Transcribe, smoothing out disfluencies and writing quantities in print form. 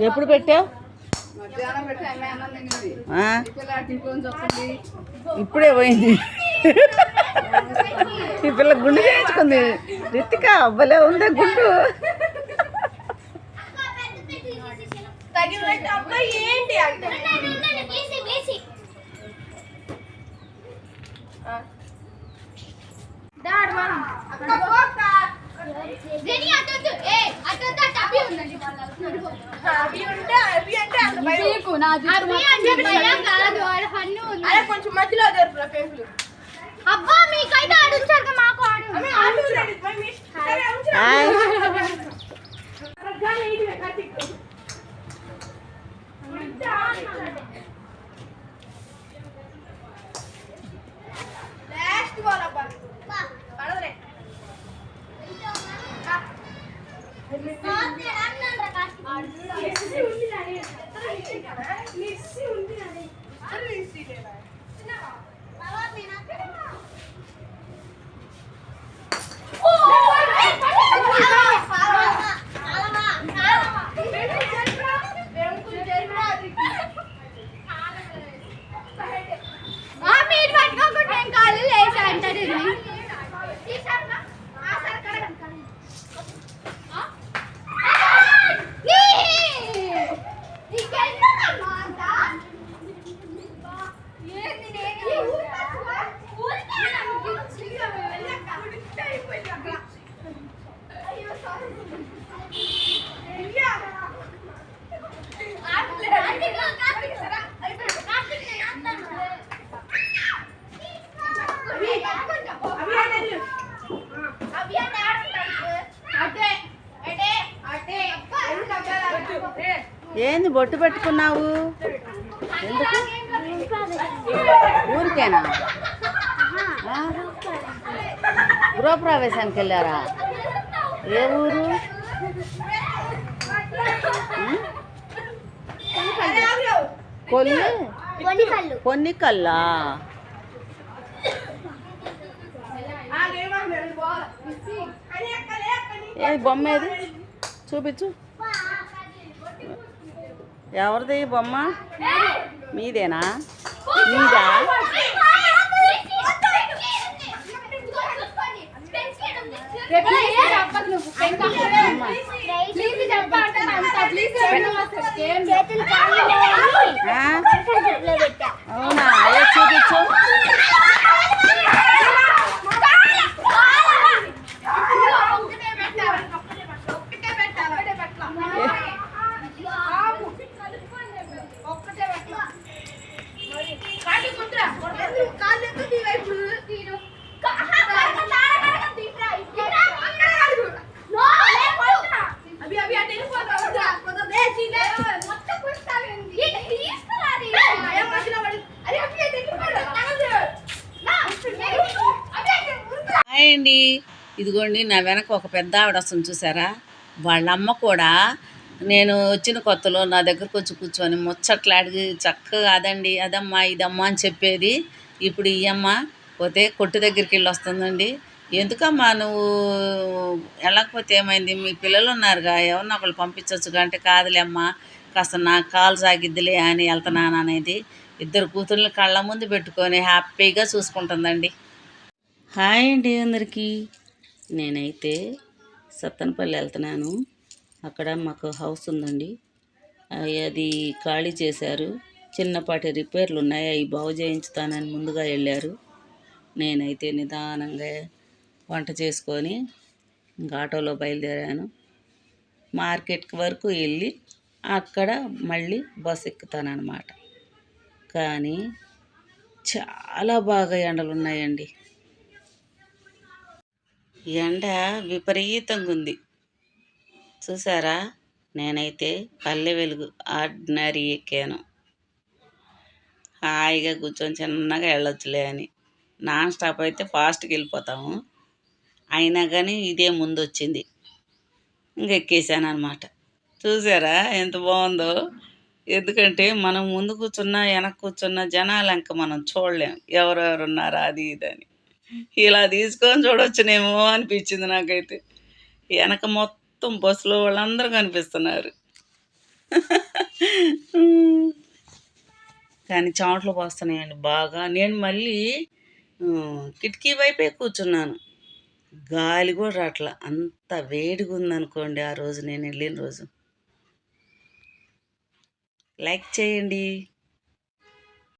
ఎప్పుడు పెట్టావు? ఇప్పుడే పోయింది. ఈ పిల్ల గుండు చేయించుకుంది. రితిక అవ్వలే ఉందే గుండు. కొంచెం మధ్యలో అబ్బా మీకైతే ఆడించారు మాకు ఏంది బొట్టు పెట్టుకున్నావు? ఎందుకు? ఊరికేనా? గృహప్రవేశానికి వెళ్ళారా? ఏ ఊరు? పొన్నికల్లా. ఏ బొమ్మ ఏది చూపించు. ఎవరిది బొమ్మ? మీదేనా? మీదా? అవునా? చూపించు. అండి ఇదిగోండి, నా వెనక ఒక పెద్ద ఆవిడ వస్తుంది చూసారా? వాళ్ళమ్మ కూడా నేను వచ్చిన కొత్తలో నా దగ్గరకు వచ్చి కూర్చొని ముచ్చట్లాడి చక్కగా అదండి అదమ్మా ఇదమ్మా అని చెప్పేది. ఇప్పుడు ఈ అమ్మ పోతే కొట్టు దగ్గరికి వెళ్ళి వస్తుందండి. ఎందుకమ్మా నువ్వు వెళ్ళకపోతే ఏమైంది? మీ పిల్లలు ఉన్నారుగా, ఎవరినో ఒకళ్ళు పంపించవచ్చుగా అంటే, కాదులే అమ్మ కాస్త నాకు కాలు సాగిద్దిలే అని వెళ్తున్నాను అనేది. ఇద్దరు కూతుర్ని కళ్ళ ముందు పెట్టుకొని హ్యాపీగా చూసుకుంటుందండి. హాయ్ అండి అందరికీ. నేనైతే సత్తెనపల్లి వెళ్తున్నాను. అక్కడ మాకు హౌస్ ఉందండి, అది ఖాళీ చేశారు. చిన్నపాటి రిపేర్లు ఉన్నాయి, అవి బాగు చేయించుతానని ముందుగా వెళ్ళారు. నేనైతే నిదానంగా వంట చేసుకొని ఇంకా ఆటోలో బయలుదేరాను. మార్కెట్ వరకు వెళ్ళి అక్కడ మళ్ళీ బస్సు ఎక్కుతానన్నమాట. కానీ చాలా బాగా ఎండలు ఉన్నాయండి. ఎండ విపరీతంగా ఉంది చూసారా? నేనైతే పల్లె వెలుగు ఆర్డినరీ ఎక్కాను. హాయిగా కూర్చొని చిన్నగా వెళ్ళొచ్చులే అని. నాన్ స్టాప్ అయితే ఫాస్ట్గా వెళ్ళిపోతాము. అయినా కానీ ఇదే ముందు వచ్చింది, ఇంకెక్కేసాను అనమాట. చూసారా ఎంత బాగుందో? ఎందుకంటే మనం ముందు కూర్చున్నా వెనక కూర్చున్న జనాలు ఇంక మనం చూడలేం, ఎవరెవరు ఉన్నారా అది ఇది అని. ఇలా తీసుకొని చూడొచ్చునేమో అనిపించింది నాకైతే. వెనక మొత్తం బస్సులో వాళ్ళందరూ కనిపిస్తున్నారు. కానీ చెమటలు పోస్తున్నాయండి బాగా. నేను మళ్ళీ కిటికీ వైపే కూర్చున్నాను, గాలి కూడా రాట్లా, అంత వేడిగా ఉందనుకోండి ఆ రోజు నేను వెళ్ళిన రోజు. లైక్ చేయండి.